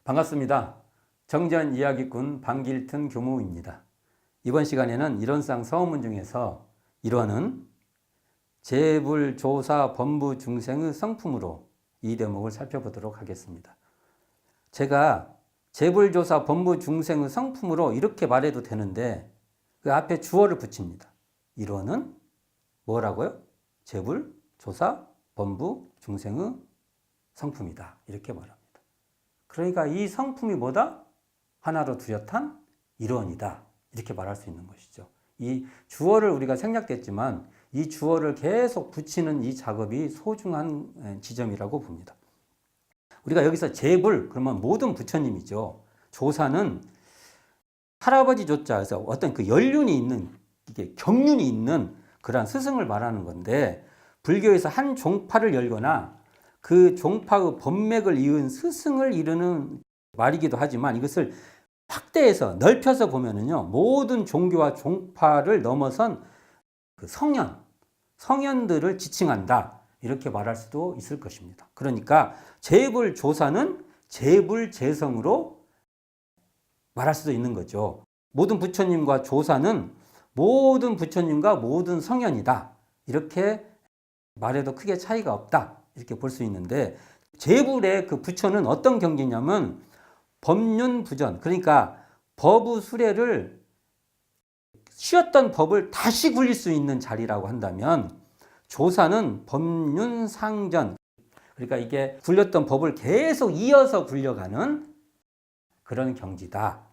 반갑습니다. 정전 이야기꾼 방길튼 교무입니다. 이번 시간에는 이론상 서문문 중에서 1원은 재불조사 법무 중생의 성품으로 이 대목을 살펴보도록 하겠습니다. 제가 재불조사 법무 중생의 성품으로 이렇게 말해도 되는데 그 앞에 주어를 붙입니다. 1원은 뭐라고요? 재불조사 법무 중생의 성품이다. 이렇게 말합니다. 그러니까 이 성품이 뭐다? 하나로 뚜렷한 일원이다. 이렇게 말할 수 있는 것이죠. 이 주어를 우리가 생략됐지만 이 주어를 계속 붙이는 이 작업이 소중한 지점이라고 봅니다. 우리가 여기서 재불, 그러면 모든 부처님이죠. 조사는 할아버지 조자에서 어떤 그 연륜이 있는, 이게 경륜이 있는 그러한 스승을 말하는 건데, 불교에서 한 종파를 열거나 그 종파의 법맥을 이은 스승을 이르는 말이기도 하지만 이것을 확대해서 넓혀서 보면은요, 모든 종교와 종파를 넘어선 그 성현들을 지칭한다. 이렇게 말할 수도 있을 것입니다. 그러니까 재불조사는 재불재성으로 말할 수도 있는 거죠. 모든 부처님과 조사는 모든 부처님과 모든 성현이다. 이렇게 말해도 크게 차이가 없다. 이렇게 볼 수 있는데, 재불의 그 부처는 어떤 경지냐면 법륜부전, 그러니까 법의 수레를 쉬었던 법을 다시 굴릴 수 있는 자리라고 한다면, 조사는 법륜상전, 그러니까 이게 굴렸던 법을 계속 이어서 굴려가는 그런 경지다.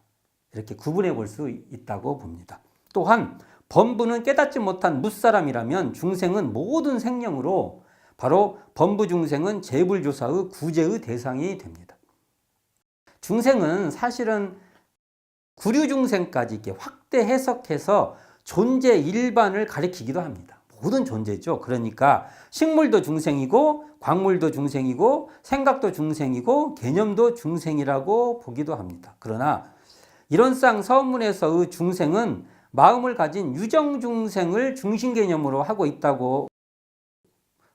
이렇게 구분해 볼 수 있다고 봅니다. 또한 범부는 깨닫지 못한 무사람이라면 중생은 모든 생명으로 바로 범부중생은 재불조사의 구제의 대상이 됩니다. 중생은 사실은 구류중생까지 이렇게 확대 해석해서 존재 일반을 가리키기도 합니다. 모든 존재죠. 그러니까 식물도 중생이고 광물도 중생이고 생각도 중생이고 개념도 중생이라고 보기도 합니다. 그러나 이론상 서문에서의 중생은 마음을 가진 유정중생을 중심개념으로 하고 있다고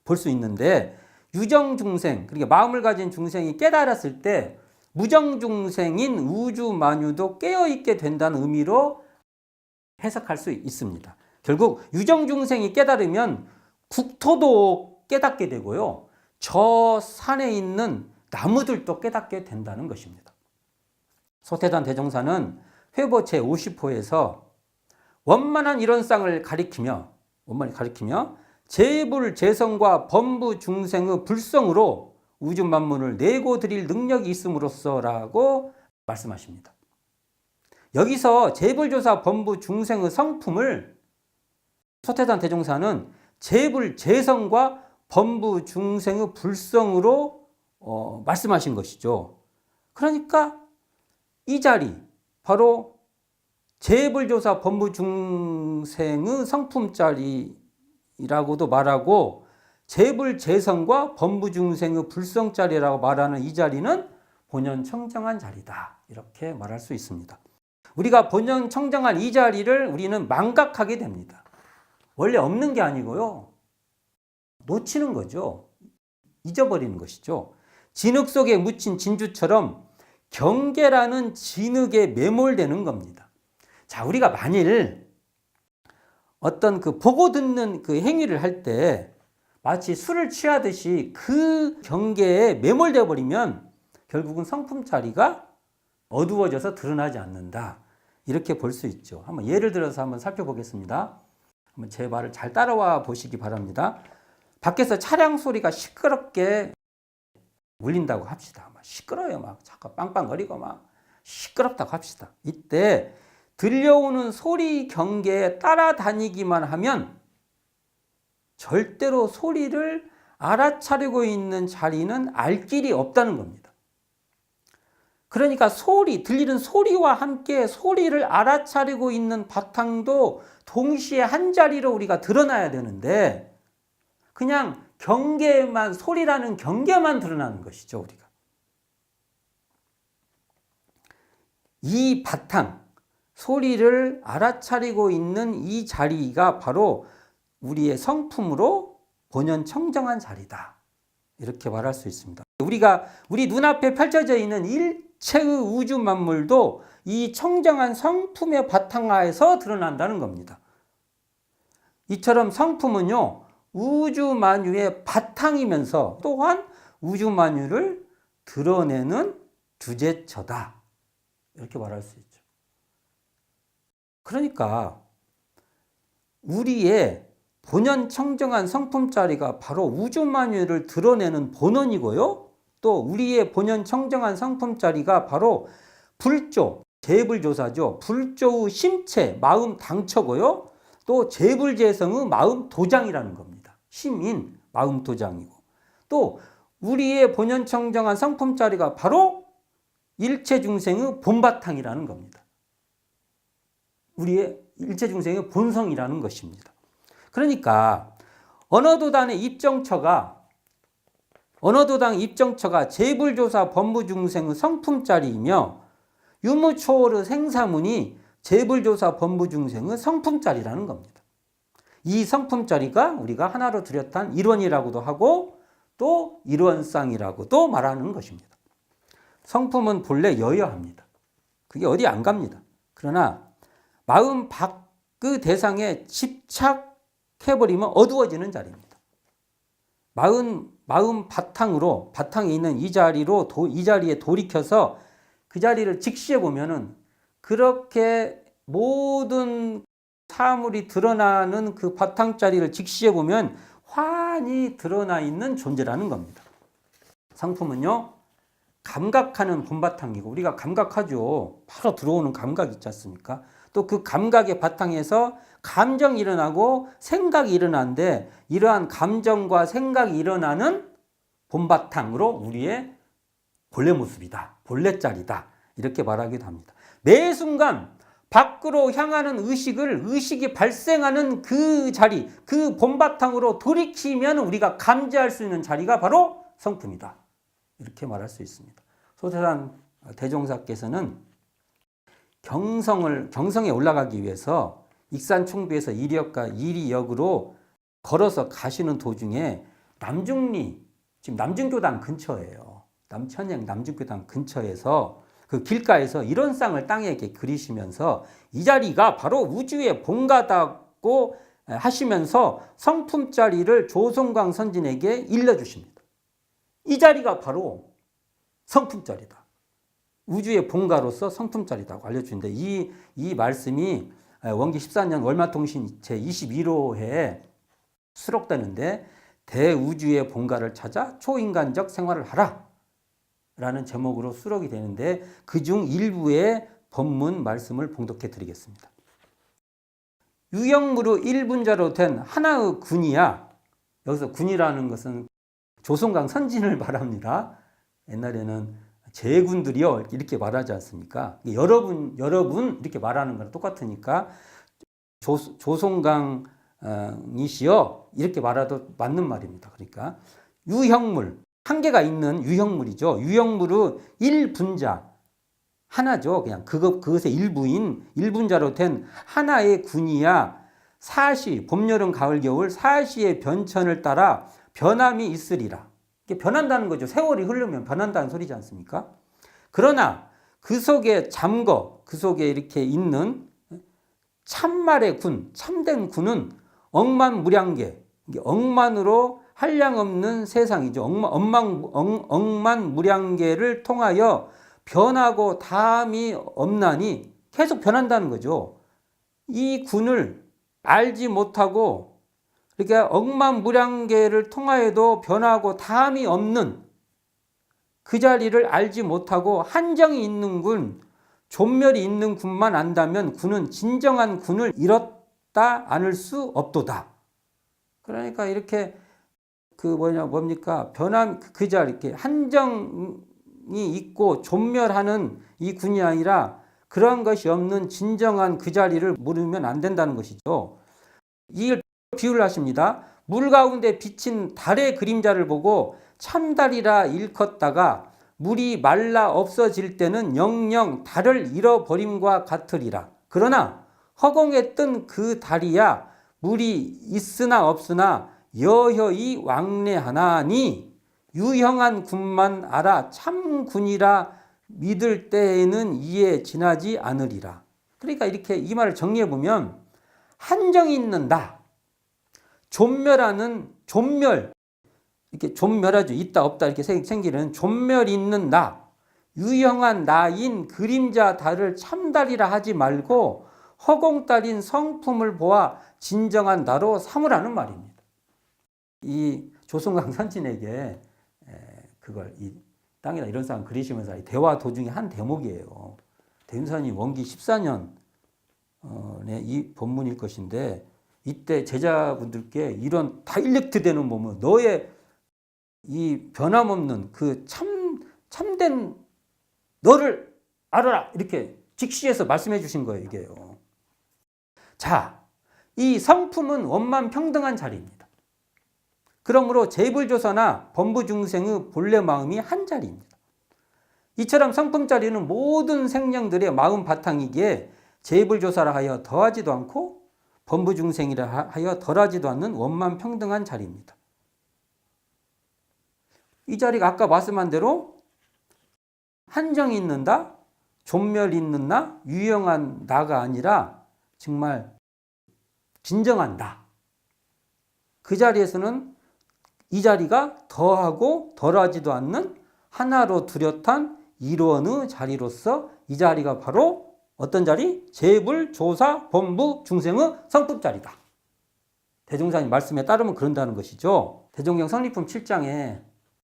볼 수 있는데, 유정중생, 그러니까 마음을 가진 중생이 깨달았을 때 무정중생인 우주만유도 깨어있게 된다는 의미로 해석할 수 있습니다. 결국 유정중생이 깨달으면 국토도 깨닫게 되고요, 저 산에 있는 나무들도 깨닫게 된다는 것입니다. 소태단 대종사는 회보 제50호에서 원만한 이론상을 가리키며 재불재성과 범부중생의 불성으로 우주 만물을 내고 드릴 능력이 있음으로써라고 말씀하십니다. 여기서 재불조사 범부중생의 성품을 소태단 대종사는 재불재성과 범부중생의 불성으로 말씀하신 것이죠. 그러니까 이 자리, 바로 재불조사 범부중생의 성품 자리라고도 말하고 재불재성과 범부중생의 불성자리라고 말하는 이 자리는 본연청정한 자리다. 이렇게 말할 수 있습니다. 우리가 본연청정한 이 자리를 우리는 망각하게 됩니다. 원래 없는 게 아니고요, 놓치는 거죠. 잊어버리는 것이죠. 진흙 속에 묻힌 진주처럼 경계라는 진흙에 매몰되는 겁니다. 자, 우리가 만일 어떤 그 보고 듣는 그 행위를 할 때 마치 술을 취하듯이 그 경계에 매몰되어 버리면 결국은 성품 자리가 어두워져서 드러나지 않는다. 이렇게 볼 수 있죠. 한번 예를 들어서 한번 살펴보겠습니다. 한번 제 말을 잘 따라와 보시기 바랍니다. 밖에서 차량 소리가 시끄럽게 울린다고 합시다. 막 시끄러워요. 막 자꾸 빵빵거리고 막 시끄럽다고 합시다. 이때 들려오는 소리 경계에 따라다니기만 하면 절대로 소리를 알아차리고 있는 자리는 알 길이 없다는 겁니다. 그러니까 들리는 소리와 함께 소리를 알아차리고 있는 바탕도 동시에 한 자리로 우리가 드러나야 되는데, 그냥 경계만, 소리라는 경계만 드러나는 것이죠, 우리가. 이 바탕, 소리를 알아차리고 있는 이 자리가 바로 우리의 성품으로 본연 청정한 자리다. 이렇게 말할 수 있습니다. 우리 눈앞에 펼쳐져 있는 일체의 우주 만물도 이 청정한 성품의 바탕하에서 드러난다는 겁니다. 이처럼 성품은요, 우주 만유의 바탕이면서 또한 우주 만유를 드러내는 주제처다. 이렇게 말할 수 있죠. 그러니까 우리의 본연 청정한 성품자리가 바로 우주 만유를 드러내는 본원이고요. 또 우리의 본연 청정한 성품자리가 바로 불조, 재불조사죠. 불조의 심체, 마음 당처고요. 또 재불재성의 마음 도장이라는 겁니다. 심인 마음 도장이고, 또 우리의 본연 청정한 성품자리가 바로 일체 중생의 본바탕이라는 겁니다. 우리의 일체 중생의 본성이라는 것입니다. 그러니까 언어도당 입정처가 재불조사 법무중생의 성품자리이며 유무초월의 생사문이 재불조사 법무중생의 성품자리라는 겁니다. 이 성품자리가 우리가 하나로 뚜렷한 일원이라고도 하고 또 일원상이라고도 말하는 것입니다. 성품은 본래 여여합니다. 그게 어디 안 갑니다. 그러나 마음 밖의 대상에 집착해버리면 어두워지는 자리입니다. 마음 바탕에 있는 이 자리에 돌이켜서 그 자리를 직시해 보면은 그렇게 모든 사물이 드러나는 그 바탕 자리를 직시해 보면 환히 드러나 있는 존재라는 겁니다. 성품은요, 감각하는 본바탕이고, 우리가 감각하죠. 바로 들어오는 감각 있지 않습니까? 또 그 감각의 바탕에서 감정이 일어나고 생각이 일어나는데, 이러한 감정과 생각이 일어나는 본바탕으로 우리의 본래 모습이다, 본래 자리다, 이렇게 말하기도 합니다. 매 순간 밖으로 향하는 의식이 발생하는 그 자리, 그 본바탕으로 돌이키면 우리가 감지할 수 있는 자리가 바로 성품이다, 이렇게 말할 수 있습니다. 소태산 대종사께서는 경성에 올라가기 위해서 익산총비에서 이리역과 이리역으로 걸어서 가시는 도중에 지금 남중교당 근처예요. 현행 남중교당 근처에서 그 길가에서 이런 쌍을 땅에 이렇게 그리시면서 이 자리가 바로 우주의 본가다고 하시면서 성품자리를 조송광 선진에게 일러주십니다. 이 자리가 바로 성품자리다. 우주의 본가로서 성품자리다고 알려주는데 이 말씀이 원기 14년 월마통신 제21호에 수록되는데, 대우주의 본가를 찾아 초인간적 생활을 하라 라는 제목으로 수록이 되는데, 그중 일부의 법문 말씀을 봉독해 드리겠습니다. 유형무로 1분자로 된 하나의 군이야. 여기서 군이라는 것은 조선강 선진을 말합니다. 옛날에는 제군들이요 이렇게 말하지 않습니까? 여러분 이렇게 말하는 거랑 똑같으니까 조송강이시여 이렇게 말해도 맞는 말입니다. 그러니까 유형물, 한계가 있는 유형물이죠. 유형물의 1분자, 하나죠. 그냥 그것의 일부인 1분자로 된 하나의 군이야 사시, 봄, 여름, 가을, 겨울 사시의 변천을 따라 변함이 있으리라. 이게 변한다는 거죠. 세월이 흐르면 변한다는 소리지 않습니까? 그러나 그 속에 그 속에 이렇게 있는 참말의 군, 참된 군은 억만무량계, 억만으로 한량없는 세상이죠. 억만무량계를 통하여 변하고 다함이 없나니 계속 변한다는 거죠. 이 군을 알지 못하고, 그러니까 억만무량계를 통하여도 변하고 다함이 없는 그 자리를 알지 못하고 한정이 있는 군, 존멸이 있는 군만 안다면 군은 진정한 군을 잃었다 않을 수 없도다. 그러니까 이렇게 변함 그 자리, 이렇게 한정이 있고 존멸하는 이 군이 아니라 그런 것이 없는 진정한 그 자리를 모르면 안 된다는 것이죠. 이걸 비유를 하십니다. 물 가운데 비친 달의 그림자를 보고 참달이라 일컫다가 물이 말라 없어질 때는 영영 달을 잃어버림과 같으리라. 그러나 허공에 뜬 그 달이야 물이 있으나 없으나 여여히 왕래하나니 유형한 군만 알아 참군이라 믿을 때에는 이에 지나지 않으리라. 그러니까 이렇게 이 말을 정리해 보면 한정이 있는 나, 존멸하는 존멸, 이렇게 존멸하죠. 있다 없다 이렇게 생기는 존멸 있는 나, 유형한 나인 그림자 달을 참달이라 하지 말고 허공달인 성품을 보아 진정한 나로 삼으라는 말입니다. 이 조성강 선진에게 그걸 이 땅이다 이런 사람 그리시면서 대화 도중에 한 대목이에요. 대윤산이 원기 14년에 이 본문일 것인데 이때 제자분들께 이런 다일렉트 되는 몸은 너의 이 변함없는 그 참된 너를 알아라 이렇게 직시해서 말씀해 주신 거예요. 이게요. 자, 이 성품은 원만 평등한 자리입니다. 그러므로 재불조사나 범부중생의 본래 마음이 한 자리입니다. 이처럼 성품 자리는 모든 생령들의 마음 바탕이기에 재불조사라 하여 더하지도 않고 범부중생이라 하여 덜하지도 않는 원만 평등한 자리입니다. 이 자리가 아까 말씀한 대로 한정이 있는 나, 존멸이 있는 나, 유형한 나가 아니라 정말 진정한 나. 그 자리에서는 이 자리가 더하고 덜하지도 않는 하나로 뚜렷한 일원의 자리로서 이 자리가 바로 어떤 자리? 재불, 조사, 범부, 중생의 성품 자리다. 대종사님 말씀에 따르면 그런다는 것이죠. 대종경 성리품 7장에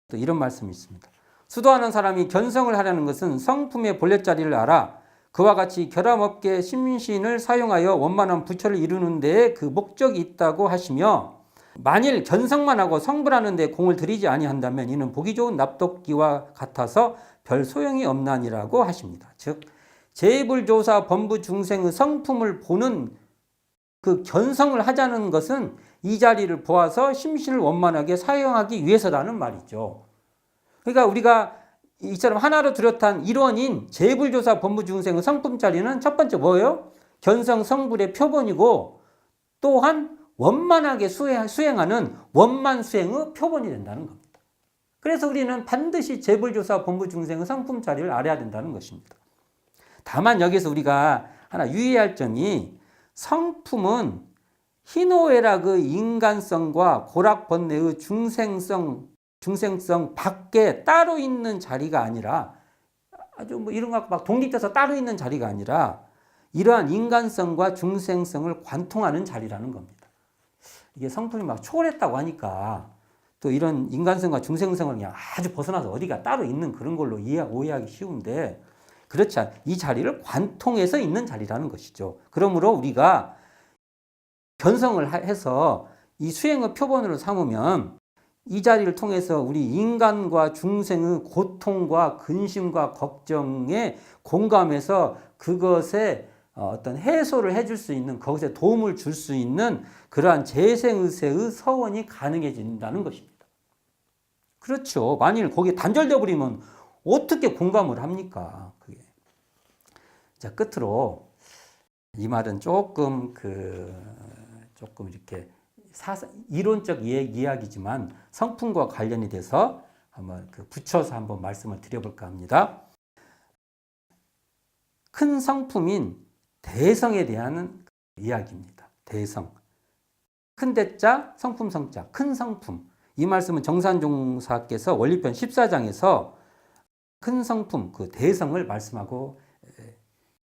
또 이런 말씀이 있습니다. 수도하는 사람이 견성을 하려는 것은 성품의 본래 자리를 알아 그와 같이 결함 없게 심신을 사용하여 원만한 부처를 이루는 데에 그 목적이 있다고 하시며 만일 견성만 하고 성불하는 데 공을 들이지 아니한다면 이는 보기 좋은 납독기와 같아서 별 소용이 없나니라고 하십니다. 즉 재불조사 범부 중생의 성품을 보는 그 견성을 하자는 것은 이 자리를 보아서 심신을 원만하게 사용하기 위해서라는 말이죠. 그러니까 우리가 이처럼 하나로 뚜렷한 일원인 재불조사 범부 중생의 성품 자리는 첫 번째 뭐예요? 견성 성불의 표본이고 또한 원만하게 수행하는 원만 수행의 표본이 된다는 겁니다. 그래서 우리는 반드시 재불조사 범부 중생의 성품 자리를 알아야 된다는 것입니다. 다만 여기서 우리가 하나 유의할 점이 성품은 희노애락의 인간성과 고락번뇌의 중생성 밖에 따로 있는 자리가 아니라 아주 뭐 이런 거 막 독립돼서 따로 있는 자리가 아니라 이러한 인간성과 중생성을 관통하는 자리라는 겁니다. 이게 성품이 막 초월했다고 하니까 또 이런 인간성과 중생성을 그냥 아주 벗어나서 어디가 따로 있는 그런 걸로 오해하기 쉬운데 그렇지 않아요. 이 자리를 관통해서 있는 자리라는 것이죠. 그러므로 우리가 견성을 해서 이 수행의 표본으로 삼으면 이 자리를 통해서 우리 인간과 중생의 고통과 근심과 걱정에 공감해서 그것에 어떤 해소를 해줄 수 있는 그것에 도움을 줄 수 있는 그러한 재생의세의 서원이 가능해진다는 것입니다. 그렇죠. 만일 거기에 단절되어 버리면 어떻게 공감을 합니까? 그게. 자, 끝으로 이 말은 조금 이렇게 이론적 이야기지만 성품과 관련이 돼서 한번 붙여서 한번 말씀을 드려볼까 합니다. 큰 성품인 대성에 대한 이야기입니다. 대성. 큰 대자, 성품 성자, 큰 성품. 이 말씀은 정산종사께서 원리편 14장에서 큰 성품, 그 대성을 말씀하고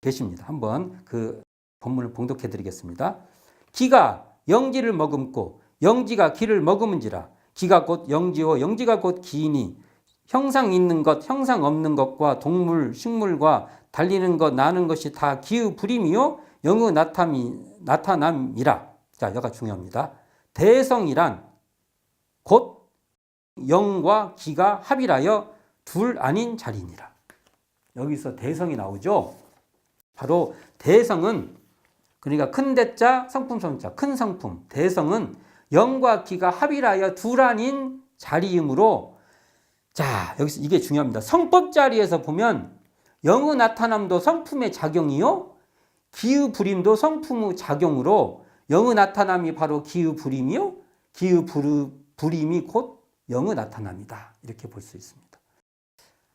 계십니다. 한번 그 본문을 봉독해 드리겠습니다. 기가 영지를 머금고 영지가 기를 머금은지라 기가 곧 영지요 영지가 곧 기이니 형상 있는 것 형상 없는 것과 동물 식물과 달리는 것 나는 것이 다 기의 불임이요 영의 나타남이라. 자, 여기가 중요합니다. 대성이란 곧 영과 기가 합일하여 둘 아닌 자리니라. 여기서 대성이 나오죠. 바로 대성은 그러니까 큰 대자 성품 성자 큰 성품 대성은 영과 기가 합일하여 둘 아닌 자리이므로 자 여기서 이게 중요합니다. 성법 자리에서 보면 영의 나타남도 성품의 작용이요 기의 불임도 성품의 작용으로 영의 나타남이 바로 기의 불임이요 기의 불임이 곧 영의 나타남이다. 이렇게 볼 수 있습니다.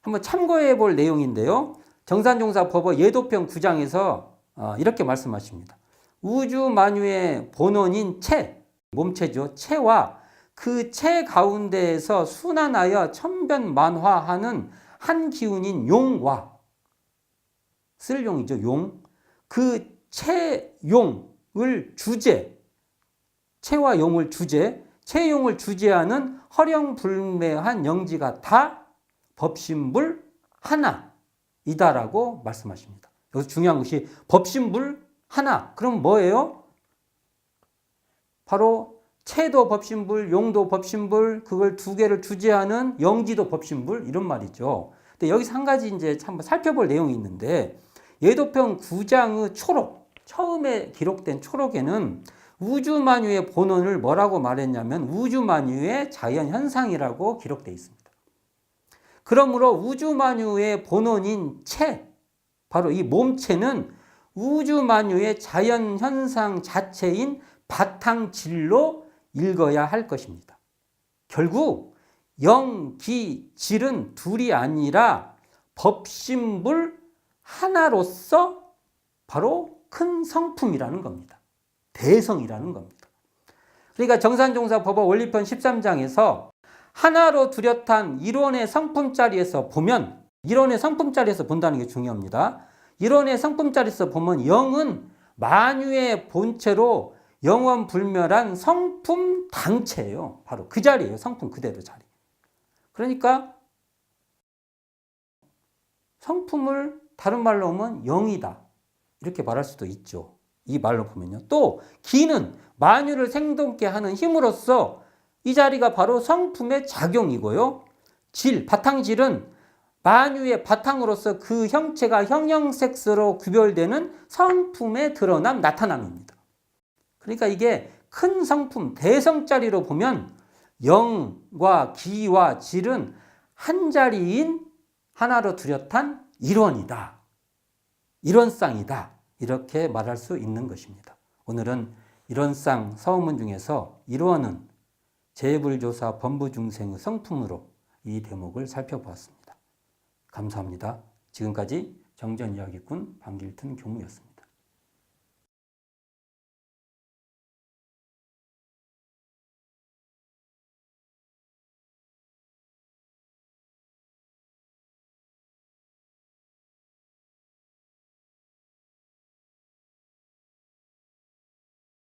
한번 참고해 볼 내용인데요. 정산종사법어 예도편 9장에서 이렇게 말씀하십니다. 우주 만유의 본원인 체, 몸체죠. 체와 그 체 가운데에서 순환하여 천변만화하는 한 기운인 용과, 쓸 용이죠. 용. 그 체용을 주제, 체와 용을 주제, 체용을 주제하는 허령불매한 영지가 다 법신불 하나이다라고 말씀하십니다. 여기서 중요한 것이 법신불 하나. 그럼 뭐예요? 바로 체도 법신불, 용도 법신불, 그걸 두 개를 주제하는 영지도 법신불, 이런 말이죠. 근데 여기서 한 가지 이제 한번 살펴볼 내용이 있는데, 예도편 9장의 초록, 처음에 기록된 초록에는 우주만유의 본원을 뭐라고 말했냐면 우주만유의 자연현상이라고 기록되어 있습니다. 그러므로 우주만유의 본원인 체, 바로 이 몸체는 우주만유의 자연현상 자체인 바탕질로 읽어야 할 것입니다. 결국 영, 기, 질은 둘이 아니라 법신불 하나로서 바로 큰 성품이라는 겁니다. 대성이라는 겁니다. 그러니까 정산종사법어 원리편 13장에서 하나로 뚜렷한 일원의 성품자리에서 보면, 일원의 성품자리에서 본다는 게 중요합니다. 일원의 성품자리에서 보면 영은 만유의 본체로 영원불멸한 성품 당체예요. 바로 그 자리예요. 성품 그대로 자리. 그러니까 성품을 다른 말로 하면 영이다, 이렇게 말할 수도 있죠. 이 말로 보면요. 또 기는 만유를 생동케 하는 힘으로써 이 자리가 바로 성품의 작용이고요. 질, 바탕질은 만유의 바탕으로서 그 형체가 형형색소로 구별되는 성품의 드러남, 나타남입니다. 그러니까 이게 큰 성품, 대성자리로 보면 영과 기와 질은 한 자리인 하나로 뚜렷한 일원이다, 일원상이다, 이렇게 말할 수 있는 것입니다. 오늘은 일원상 서문문 중에서 일원은 재불조사 범부중생의 성품으로 이 대목을 살펴보았습니다. 감사합니다. 지금까지 정전이야기꾼 방길튼 교무였습니다.